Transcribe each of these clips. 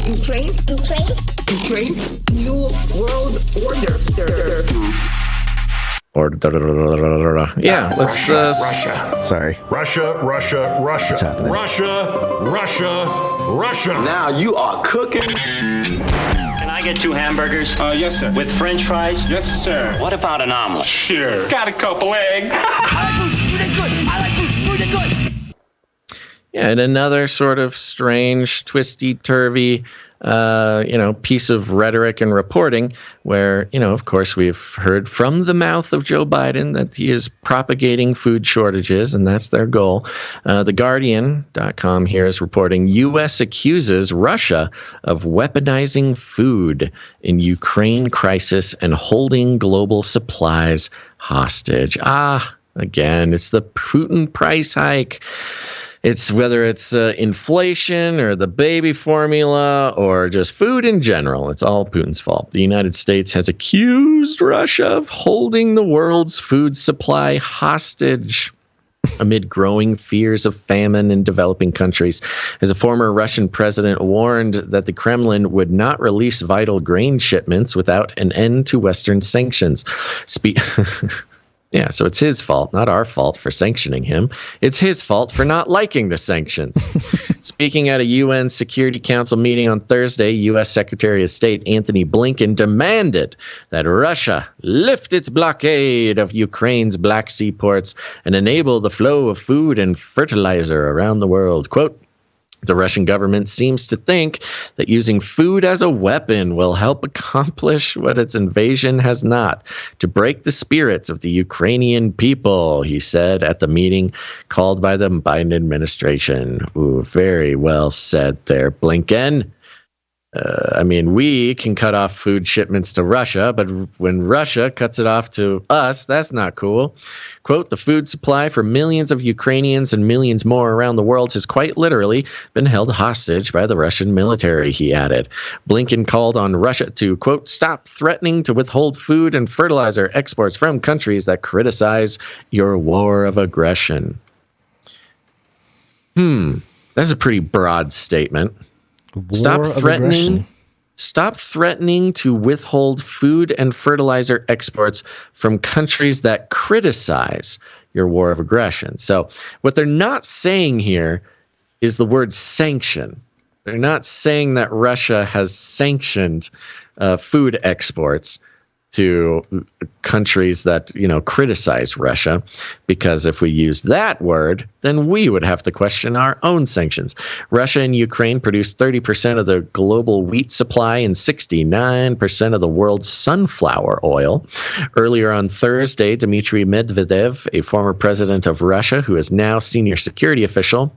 Ukraine, New World Order. Yeah, let's. Russia. Sorry. Russia. What's happening? Russia. Now you are cooking. Can I get 2 hamburgers? Yes, sir. With French fries? Yes, sir. What about an omelet? Sure. Got a couple eggs. Food is good. Yeah, and another sort of strange, twisty-turvy, piece of rhetoric and reporting where, of course, we've heard from the mouth of Joe Biden that he is propagating food shortages, and that's their goal. TheGuardian.com here is reporting U.S. accuses Russia of weaponizing food in Ukraine crisis and holding global supplies hostage. Again, it's the Putin price hike. It's whether it's inflation or the baby formula or just food in general. It's all Putin's fault. The United States has accused Russia of holding the world's food supply hostage amid growing fears of famine in developing countries. As a former Russian president warned that the Kremlin would not release vital grain shipments without an end to Western sanctions. Yeah, so it's his fault, not our fault for sanctioning him. It's his fault for not liking the sanctions. Speaking at a UN Security Council meeting on Thursday, U.S. Secretary of State Anthony Blinken demanded that Russia lift its blockade of Ukraine's Black Sea ports and enable the flow of food and fertilizer around the world. Quote, the Russian government seems to think that using food as a weapon will help accomplish what its invasion has not, to break the spirits of the Ukrainian people, he said at the meeting called by the Biden administration. Ooh, very well said there, Blinken. We can cut off food shipments to Russia, but when Russia cuts it off to us, that's not cool. Quote, the food supply for millions of Ukrainians and millions more around the world has quite literally been held hostage by the Russian military, he added. Blinken called on Russia to, quote, stop threatening to withhold food and fertilizer exports from countries that criticize your war of aggression. That's a pretty broad statement. Stop threatening to withhold food and fertilizer exports from countries that criticize your war of aggression. So what they're not saying here is the word sanction. They're not saying that Russia has sanctioned food exports to countries that, criticize Russia, because if we use that word, then we would have to question our own sanctions. Russia and Ukraine produce 30% of the global wheat supply and 69% of the world's sunflower oil. Earlier on Thursday, Dmitry Medvedev, a former president of Russia who is now senior security official,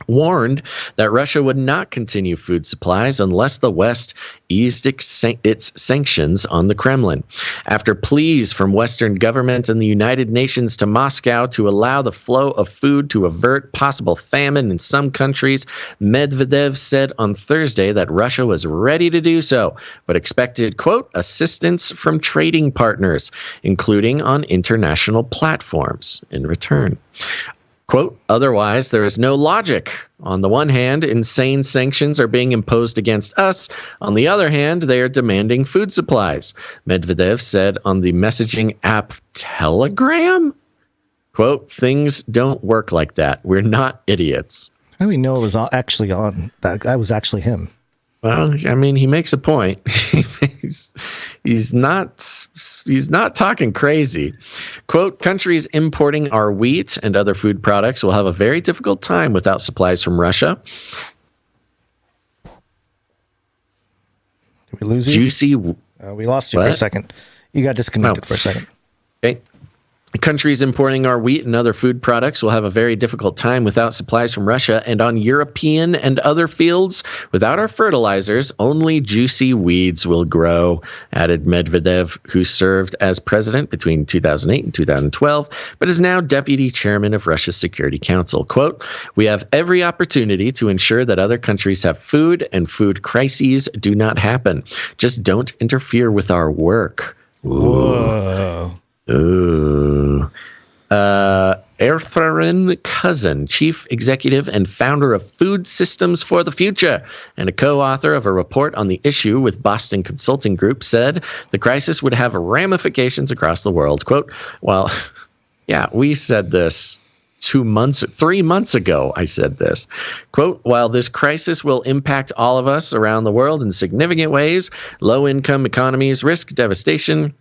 warned that Russia would not continue food supplies unless the West eased its sanctions on the Kremlin. After pleas from Western governments and the United Nations to Moscow to allow the flow of food to avert possible famine in some countries, Medvedev said on Thursday that Russia was ready to do so, but expected, quote, assistance from trading partners, including on international platforms, in return. Quote, otherwise, there is no logic. On the one hand, insane sanctions are being imposed against us. On the other hand, they are demanding food supplies, Medvedev said on the messaging app Telegram. Quote, things don't work like that. We're not idiots. How do we know it was actually on? That was actually him. Well, he makes a point. He's not talking crazy. Quote, countries importing our wheat and other food products will have a very difficult time without supplies from Russia. Did we lose you? We lost you for a second. You got disconnected for a second. Okay. Countries importing our wheat and other food products will have a very difficult time without supplies from Russia, and on European and other fields, without our fertilizers, only juicy weeds will grow, added Medvedev, who served as president between 2008 and 2012, but is now deputy chairman of Russia's Security Council. Quote, we have every opportunity to ensure that other countries have food and food crises do not happen. Just don't interfere with our work. Whoa. Ooh. Ertharin Cousin, chief executive and founder of Food Systems for the Future, and a co-author of a report on the issue with Boston Consulting Group, said the crisis would have ramifications across the world. Quote, well, yeah, we said this 3 months ago, I said this. Quote, while this crisis will impact all of us around the world in significant ways, low-income economies risk devastation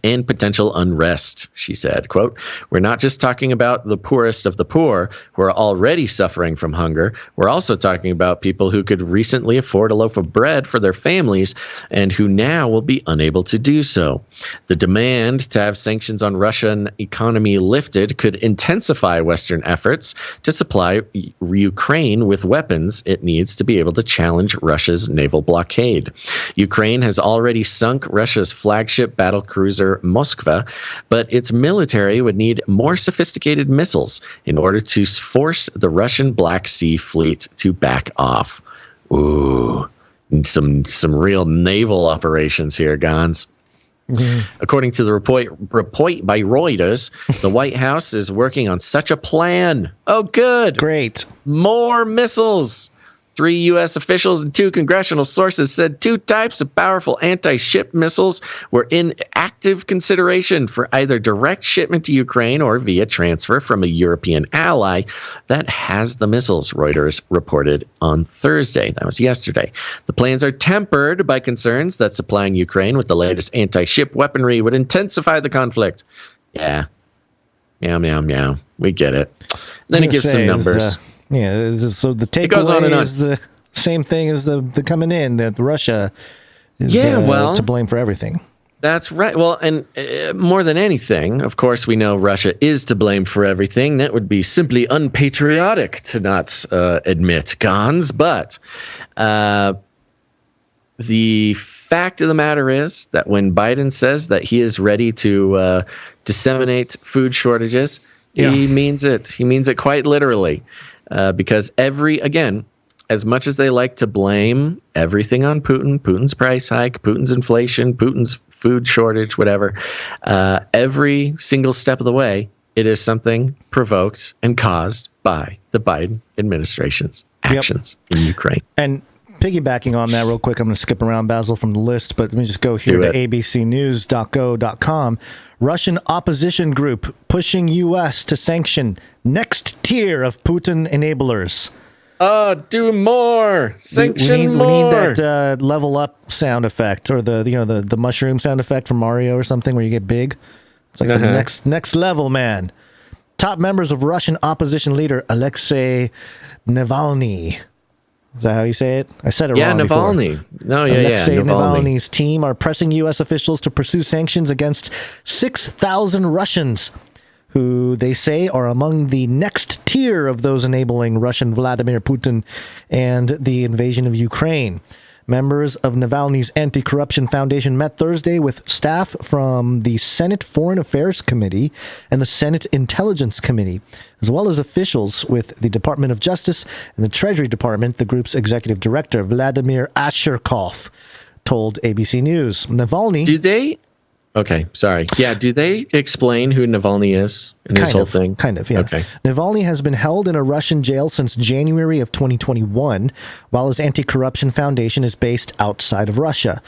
and potential unrest, she said. Quote, we're not just talking about the poorest of the poor who are already suffering from hunger. We're also talking about people who could recently afford a loaf of bread for their families and who now will be unable to do so. The demand to have sanctions on Russian economy lifted could intensify Western efforts to supply Ukraine with weapons it needs to be able to challenge Russia's naval blockade. Ukraine has already sunk Russia's flagship battle cruiser Moskva, but its military would need more sophisticated missiles in order to force the Russian Black Sea Fleet to back off. Ooh, some real naval operations here, Gons. Mm-hmm. According to the report by Reuters, the White House is working on such a plan. Oh, good. Great. More missiles. 3 U.S. officials and 2 congressional sources said 2 types of powerful anti-ship missiles were in active consideration for either direct shipment to Ukraine or via transfer from a European ally that has the missiles, Reuters reported on Thursday. That was yesterday. The plans are tempered by concerns that supplying Ukraine with the latest anti-ship weaponry would intensify the conflict. Yeah. Meow, meow, meow. We get it. Then it gives some numbers. Yeah, so the takeaway is the same thing as the coming in, that Russia is to blame for everything. That's right. Well, and more than anything, of course, we know Russia is to blame for everything. That would be simply unpatriotic to not admit, Gons. But the fact of the matter is that when Biden says that he is ready to disseminate food shortages, he means it. He means it quite literally. Because as much as they like to blame everything on Putin, Putin's price hike, Putin's inflation, Putin's food shortage, whatever, every single step of the way, it is something provoked and caused by the Biden administration's actions in Ukraine. And piggybacking on that real quick, I'm going to skip around, Basil, from the list, but let me just go here to abcnews.go.com. Russian opposition group pushing U.S. to sanction next tier of Putin enablers. Do more. Sanction more. We need that level up sound effect, or the mushroom sound effect from Mario or something where you get big. It's like the next level, man. Top members of Russian opposition leader Alexei Navalny. Is that how you say it? I said it wrong Navalny. Before. No, Alexei Navalny. Navalny's team are pressing U.S. officials to pursue sanctions against 6,000 Russians, who they say are among the next tier of those enabling Russian Vladimir Putin and the invasion of Ukraine. Members of Navalny's Anti-Corruption Foundation met Thursday with staff from the Senate Foreign Affairs Committee and the Senate Intelligence Committee, as well as officials with the Department of Justice and the Treasury Department. The group's executive director, Vladimir Asherkov, told ABC News. Navalny... Okay, sorry. Yeah, do they explain who Navalny is in this whole thing? Kind of, yeah. Okay. Navalny has been held in a Russian jail since January of 2021, while his anti-corruption foundation is based outside of Russia.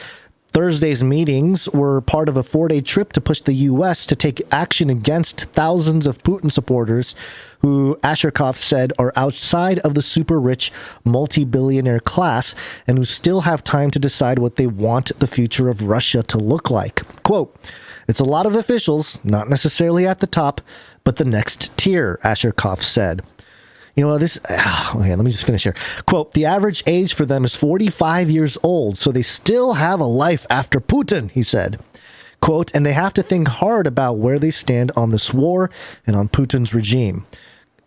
Thursday's meetings were part of a 4-day trip to push the U.S. to take action against thousands of Putin supporters who Asherkov said are outside of the super-rich multi-billionaire class and who still have time to decide what they want the future of Russia to look like. Quote, "It's a lot of officials, not necessarily at the top, but the next tier," Asherkov said. Let me just finish here. Quote, "The average age for them is 45 years old, so they still have a life after Putin," he said. Quote, "And they have to think hard about where they stand on this war and on Putin's regime."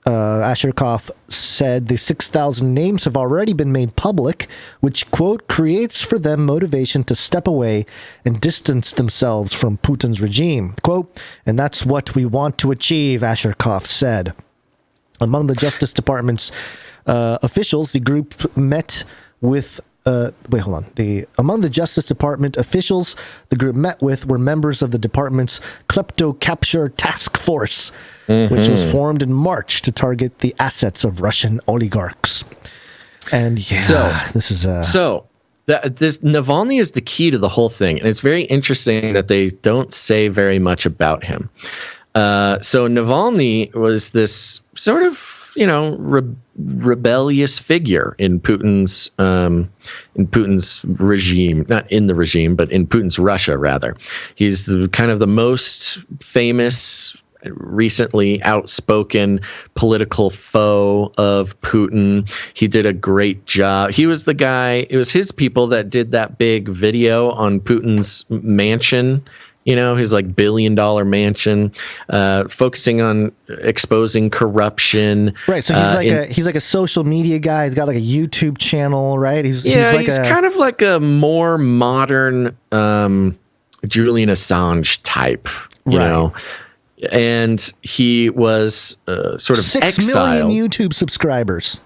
Asherkov said the 6,000 names have already been made public, which, quote, "creates for them motivation to step away and distance themselves from Putin's regime." Quote, "And that's what we want to achieve," Asherkov said. Among the Justice Department's officials, the group met with wait, hold on. Among the Justice Department officials the group met with were members of the department's Klepto Capture Task Force, which was formed in March to target the assets of Russian oligarchs. And this is this Navalny is the key to the whole thing, and it's very interesting that they don't say very much about him. So Navalny was this sort of rebellious figure in Putin's regime, not in the regime, but in Putin's Russia rather. He's kind of the most famous, recently outspoken political foe of Putin. He did a great job. He was the guy, it was his people that did that big video on Putin's mansion, his like $1 billion mansion, focusing on exposing corruption. Right. So he's like a social media guy. He's got like a YouTube channel, right? He's kind of like a more modern Julian Assange type, you know. And he was sort of 6 exiled. million YouTube subscribers.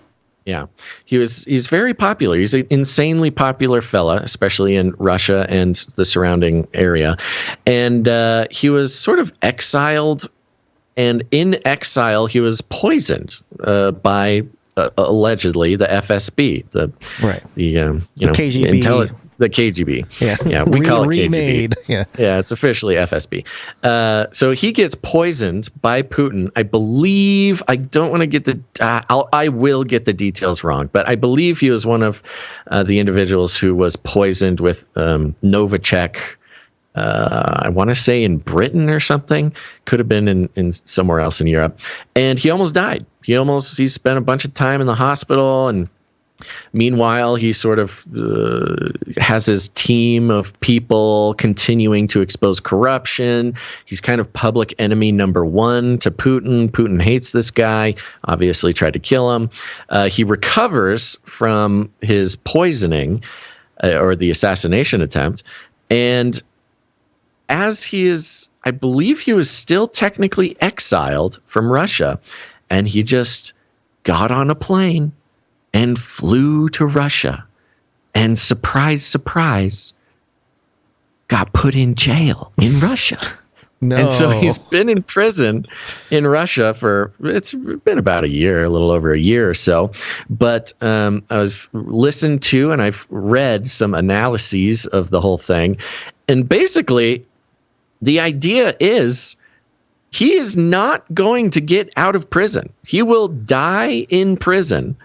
Yeah, he's very popular. He's an insanely popular fella, especially in Russia and the surrounding area. And he was sort of exiled, and in exile, he was poisoned by allegedly the FSB, the KGB. The KGB. Yeah, we call it remade. KGB. Yeah, it's officially FSB. So he gets poisoned by Putin. I believe, I don't want to get I will get the details wrong, but I believe he was one of the individuals who was poisoned with Novichok. I want to say in Britain or something. Could have been in somewhere else in Europe. And he almost died. He spent a bunch of time in the hospital, and meanwhile, he sort of has his team of people continuing to expose corruption. He's kind of public enemy number one to Putin. Putin hates this guy, obviously tried to kill him. He recovers from his poisoning or the assassination attempt. And as I believe he was still technically exiled from Russia, and he just got on a plane and flew to Russia, and surprise, surprise, got put in jail in Russia. No. And so he's been in prison in Russia it's been about a little over a year or so. But I've listened to and I've read some analyses of the whole thing. And basically, the idea is he is not going to get out of prison. He will die in prison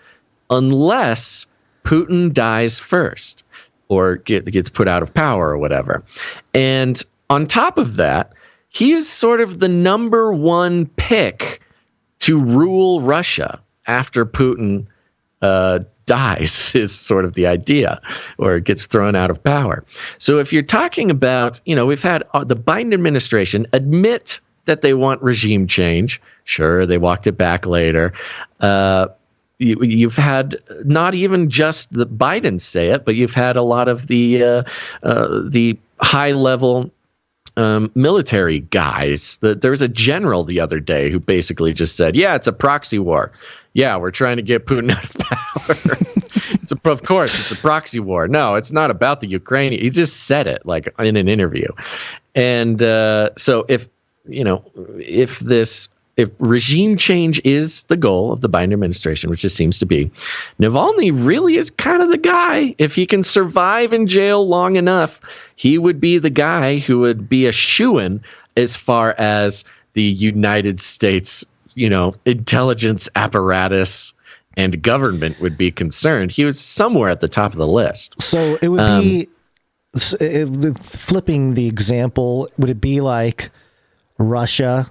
unless Putin dies first or gets put out of power or whatever. And on top of that, he is sort of the number one pick to rule Russia after Putin dies, is sort of the idea, or gets thrown out of power. So if you're talking about, we've had the Biden administration admit that they want regime change. Sure, they walked it back later. You've had not even just the Bidens say it, but you've had a lot of the high-level military guys. There was a general the other day who basically just said, "Yeah, it's a proxy war. Yeah, we're trying to get Putin out of power." Of course, it's a proxy war. No, it's not about the Ukraine. He just said it like in an interview. And so if regime change is the goal of the Biden administration, which it seems to be, Navalny really is kind of the guy. If he can survive in jail long enough, he would be the guy who would be a shoo-in as far as the United States, intelligence apparatus and government would be concerned. He was somewhere at the top of the list. So it would be, flipping the example, would it be like Russia,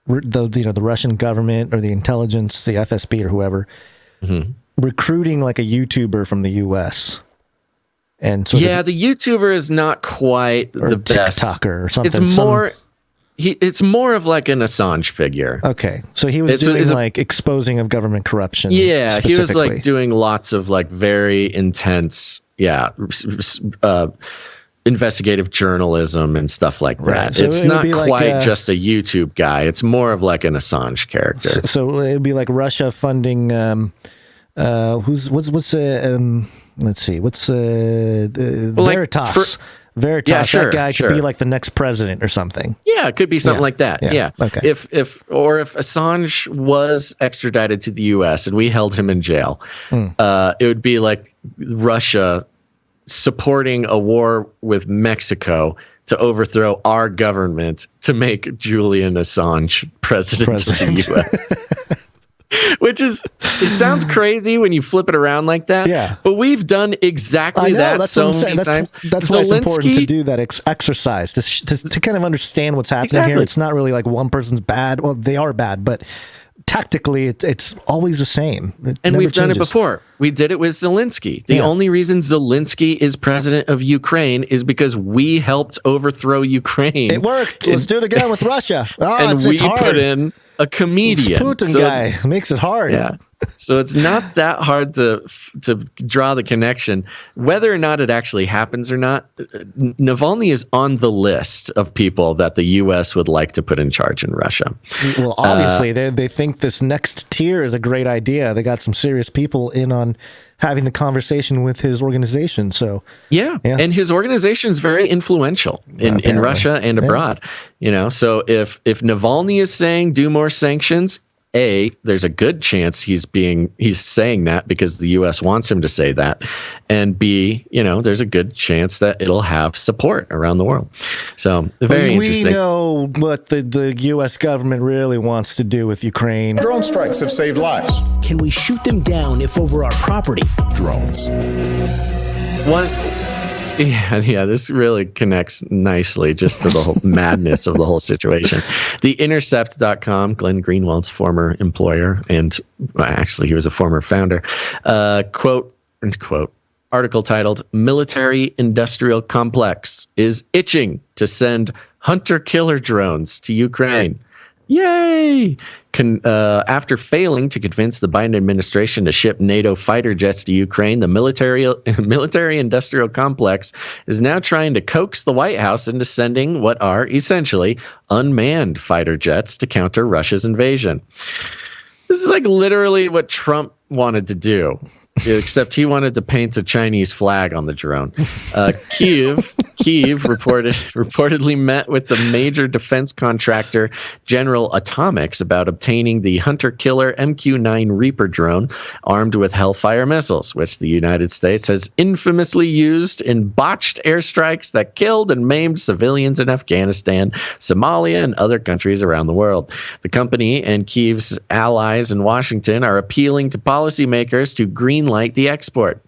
the Russian government or the intelligence, the FSB or whoever, recruiting like a YouTuber from the US? And the YouTuber is not quite the best. TikToker or something. It's more of like an Assange figure. Okay, so he was doing exposing of government corruption. Yeah, he was like doing lots of like very intense, investigative journalism and stuff like that. Right. So it's not quite just a YouTube guy. It's more of like an Assange character. So it would be like Russia funding. let's see, what's like, Veritas? Veritas, Yeah, sure, that guy sure. could be like the next president or something. Yeah, it could be something Yeah, like that. yeah, Yeah. okay. If Assange was extradited to the U.S. and we held him in jail, it would be like Russia supporting a war with Mexico to overthrow our government to make Julian Assange president of the U.S. Which is, it sounds crazy when you flip it around like that. Yeah. But we've done exactly that that's so what I'm saying. many times. That's why it's important to Zelensky- do that exercise to kind of understand what's happening here. Exactly. It's not really like one person's bad. Well, they are bad, but tactically, it's always the same. It And never we've done it changes. before. We did it with Zelensky. The Yeah. only reason Zelensky is president of Ukraine is because we helped overthrow Ukraine. It worked. Let's do it again with Russia. Oh, and it's we hard. put in a comedian. This Putin So guy it's- makes it hard. Yeah. So it's not that hard to draw the connection. Whether or not it actually happens or not, Navalny is on the list of people that the U.S. would like to put in charge in Russia. Well, obviously, they think this next tier is a great idea. They got some serious people in on having the conversation with his organization. So Yeah. Yeah. And his organization is very influential in Apparently. Russia and abroad. You know, so if Navalny is saying do more sanctions, there's a good chance he's saying that because the U.S. wants him to say that, and B, there's a good chance that it'll have support around the world. So very we interesting. know what the U.S. government really wants to do with Ukraine. Drone strikes have saved lives. Can we shoot them down if over our property? Drones. Yeah, this really connects nicely just to the whole madness of the whole situation. TheIntercept.com, Glenn Greenwald's former employer, and actually he was a former founder, quote, article titled, Military Industrial Complex is itching to send hunter-killer drones to Ukraine. Yay! After failing to convince the Biden administration to ship NATO fighter jets to Ukraine, the military-industrial complex is now trying to coax the White House into sending what are essentially unmanned fighter jets to counter Russia's invasion. This is like literally what Trump wanted to do, except he wanted to paint a Chinese flag on the drone. Kyiv reportedly met with the major defense contractor General Atomics about obtaining the hunter-killer MQ-9 Reaper drone armed with Hellfire missiles, which the United States has infamously used in botched airstrikes that killed and maimed civilians in Afghanistan, Somalia, and other countries around the world. The company and Kyiv's allies in Washington are appealing to policymakers to greenlight the export.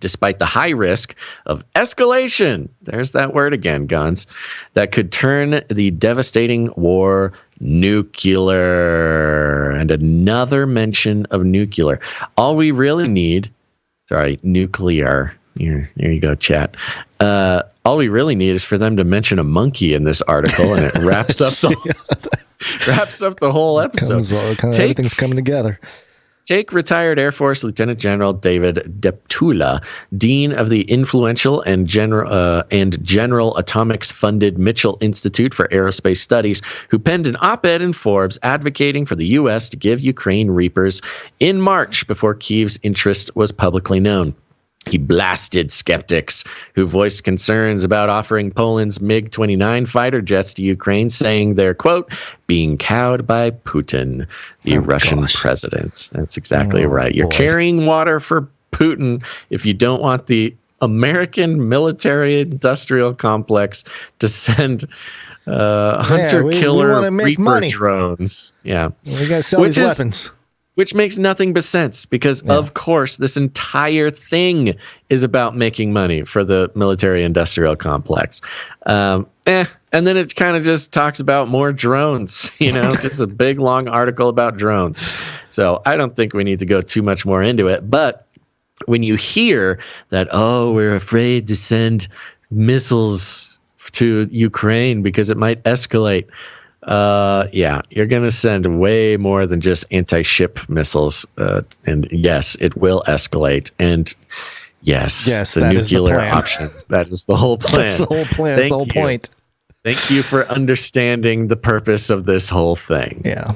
Despite the high risk of escalation, there's that word again, guns, that could turn the devastating war nuclear. And another mention of nuclear. All we really need, nuclear. Here you go, chat. All we really need is for them to mention a monkey in this article, and it wraps up the whole episode. Everything's coming together. Take retired Air Force Lieutenant General David Deptula, dean of the influential and General Atomics-funded Mitchell Institute for Aerospace Studies, who penned an op-ed in Forbes advocating for the U.S. to give Ukraine Reapers in March before Kyiv's interest was publicly known. He blasted skeptics who voiced concerns about offering Poland's MiG-29 fighter jets to Ukraine, saying they're, quote, being cowed by Putin, the Russian president. That's exactly right. You're carrying water for Putin if you don't want the American military-industrial complex to send hunter-killer Reaper drones. Yeah. We got to sell these weapons. Which makes nothing but sense because, of course, this entire thing is about making money for the military-industrial complex. And then it kind of just talks about more drones, just a big, long article about drones. So I don't think we need to go too much more into it. But when you hear that, we're afraid to send missiles to Ukraine because it might escalate, you're going to send way more than just anti-ship missiles. And yes, it will escalate. And yes, the nuclear option. That is the whole plan. That's the whole plan. That's the whole point. Thank you for understanding the purpose of this whole thing. Yeah.